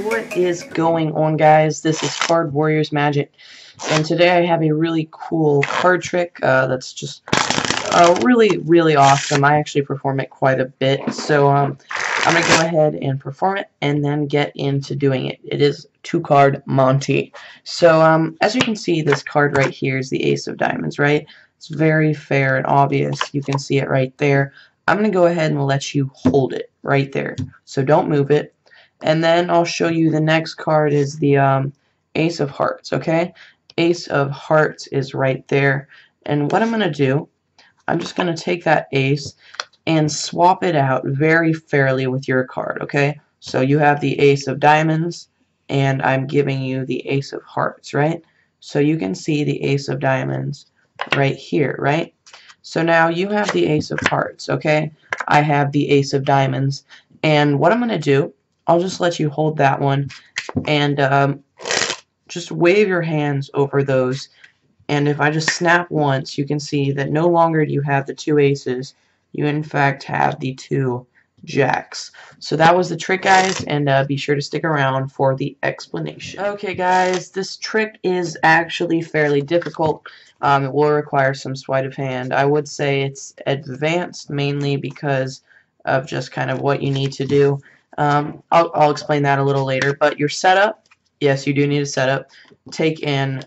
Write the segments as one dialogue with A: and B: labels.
A: What is going on, guys? This is Card Warriors Magic, and today I have a really cool card trick that's just really awesome. I actually perform it quite a bit, so I'm gonna go ahead and perform it and then get into doing it. It is 2-card Monte. So as you can see, this card right here is the Ace of Diamonds, right? It's very fair and obvious. You can see it right there. I'm gonna go ahead and let you hold it right there, so don't move it. And then I'll show you the next card is the Ace of Hearts, okay? Ace of Hearts is right there. And what I'm going to do, I'm just going to take that ace and swap it out very fairly with your card, okay? So you have the Ace of Diamonds, and I'm giving you the Ace of Hearts, right? So you can see the Ace of Diamonds right here, right? So now you have the Ace of Hearts, okay? I have the Ace of Diamonds. And what I'm going to do, I'll just let you hold that one and just wave your hands over those. And if I just snap once, you can see that no longer do you have the 2 aces. You, in fact, have the 2 jacks. So that was the trick, guys, and be sure to stick around for the explanation. Okay, guys, this trick is actually fairly difficult. It will require some sleight of hand. I would say it's advanced mainly because of just kind of what you need to do. I'll explain that a little later, but your setup, yes, you do need a setup. Take an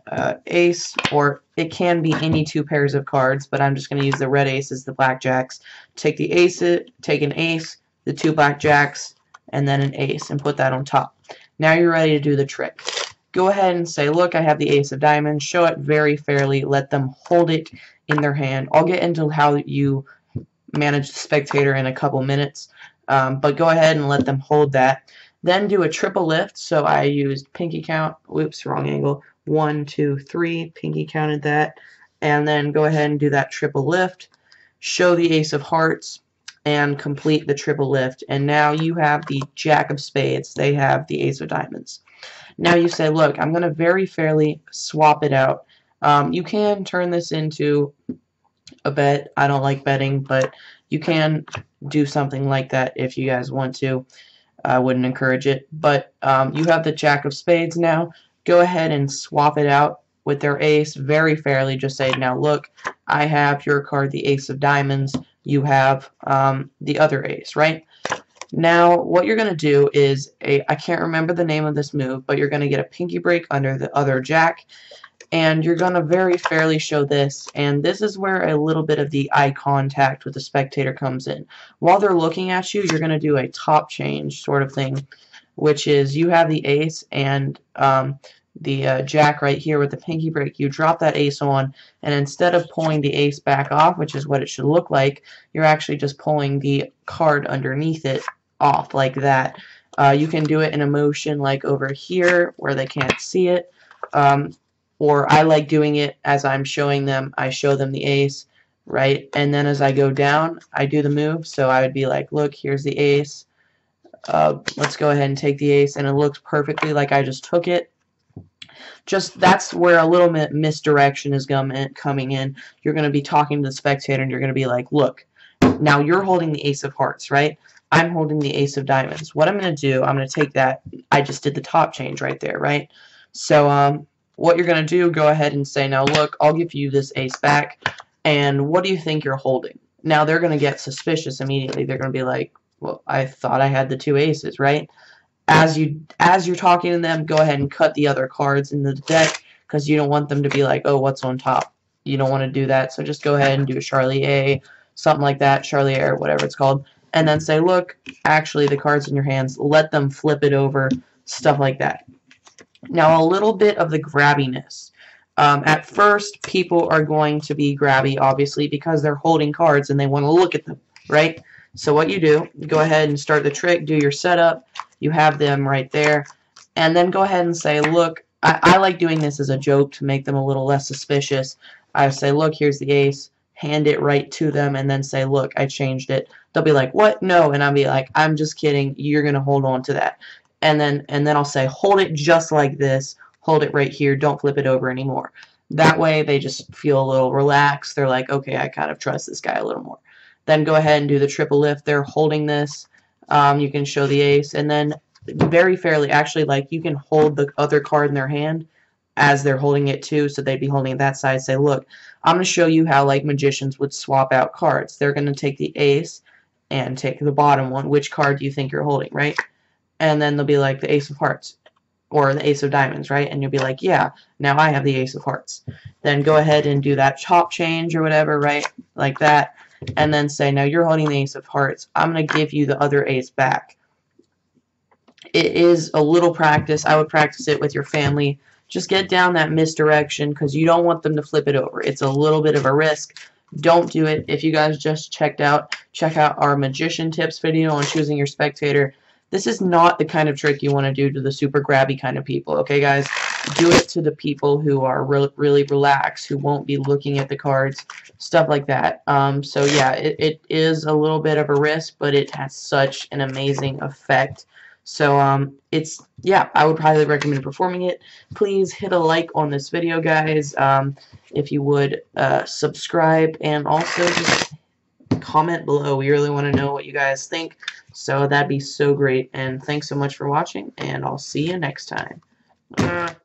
A: ace, or it can be any 2 pairs of cards, but I'm just going to use the red aces, the black jacks. Take the ace, take an ace, the 2 black jacks, and then an ace, and put that on top. Now you're ready to do the trick. Go ahead and say, look, I have the Ace of Diamonds. Show it very fairly. Let them hold it in their hand. I'll get into how you manage the spectator in a couple minutes. But go ahead and let them hold that. Then do a triple lift. So I used pinky count. Whoops, wrong angle. 1, 2, 3. Pinky counted that. And then go ahead and do that triple lift. Show the Ace of Hearts and complete the triple lift. And now you have the Jack of Spades. They have the Ace of Diamonds. Now you say, look, I'm going to very fairly swap it out. You can turn this into a bet. I don't like betting, but you can do something like that if you guys want to. I wouldn't encourage it, but you have the Jack of Spades now. Go ahead and swap it out with their ace very fairly. Just say, now look, I have your card, the Ace of Diamonds. You have the other ace, right? Now what you're going to do is, I can't remember the name of this move, but you're going to get a pinky break under the other jack. And you're going to very fairly show this, and this is where a little bit of the eye contact with the spectator comes in. While they're looking at you, you're going to do a top change sort of thing, which is you have the ace and the jack right here with the pinky break. You drop that ace on, and instead of pulling the ace back off, which is what it should look like, you're actually just pulling the card underneath it off like that. You can do it in a motion like over here where they can't see it. Or I like doing it as I'm showing them. I show them the ace, right? And then as I go down, I do the move. So I would be like, look, here's the ace. Let's go ahead and take the ace. And it looks perfectly like I just took it. Just that's where a little bit misdirection is coming in. You're going to be talking to the spectator, and you're going to be like, look, now you're holding the Ace of Hearts, right? I'm holding the Ace of Diamonds. What I'm going to do, I'm going to take that. I just did the top change right there, right? So, what you're going to do, go ahead and say, now look, I'll give you this ace back, and what do you think you're holding? Now they're going to get suspicious immediately. They're going to be like, well, I thought I had the 2 aces, right? As you're talking to them, go ahead and cut the other cards in the deck, because you don't want them to be like, oh, what's on top? You don't want to do that, so just go ahead and do a Charlie A, something like that, Charlie A, or whatever it's called, and then say, look, actually the cards in your hands, let them flip it over, stuff like that. Now, a little bit of the grabbiness. At first, people are going to be grabby, obviously, because they're holding cards and they want to look at them, right? So what you do, go ahead and start the trick, do your setup. You have them right there. And then go ahead and say, look, I like doing this as a joke to make them a little less suspicious. I say, look, here's the ace. Hand it right to them and then say, look, I changed it. They'll be like, what? No. And I'll be like, I'm just kidding. You're going to hold on to that. And then I'll say, hold it just like this. Hold it right here. Don't flip it over anymore. That way they just feel a little relaxed. They're like, okay, I kind of trust this guy a little more. Then go ahead and do the triple lift. They're holding this. You can show the ace. And then very fairly. Actually, like, you can hold the other card in their hand as they're holding it too, so they'd be holding it that side. Say, look, I'm going to show you how, like, magicians would swap out cards. They're going to take the ace and take the bottom one. Which card do you think you're holding, right? And then they'll be like, the ace of hearts or the ace of diamonds, right? And you'll be like, yeah, now I have the ace of hearts. Then go ahead and do that chop change or whatever, right? Like that. And then say, now you're holding the ace of hearts. I'm going to give you the other ace back. It is a little practice. I would practice it with your family. Just get down that misdirection because you don't want them to flip it over. It's a little bit of a risk. Don't do it. If you guys just check out our magician tips video on choosing your spectator. This is not the kind of trick you want to do to the super grabby kind of people, okay, guys? Do it to the people who are really relaxed, who won't be looking at the cards, stuff like that. So, yeah, it is a little bit of a risk, but it has such an amazing effect. So, yeah, I would highly recommend performing it. Please hit a like on this video, guys. If you would, subscribe, and also just comment below. We really want to know what you guys think. So that'd be so great. And thanks so much for watching, and I'll see you next time.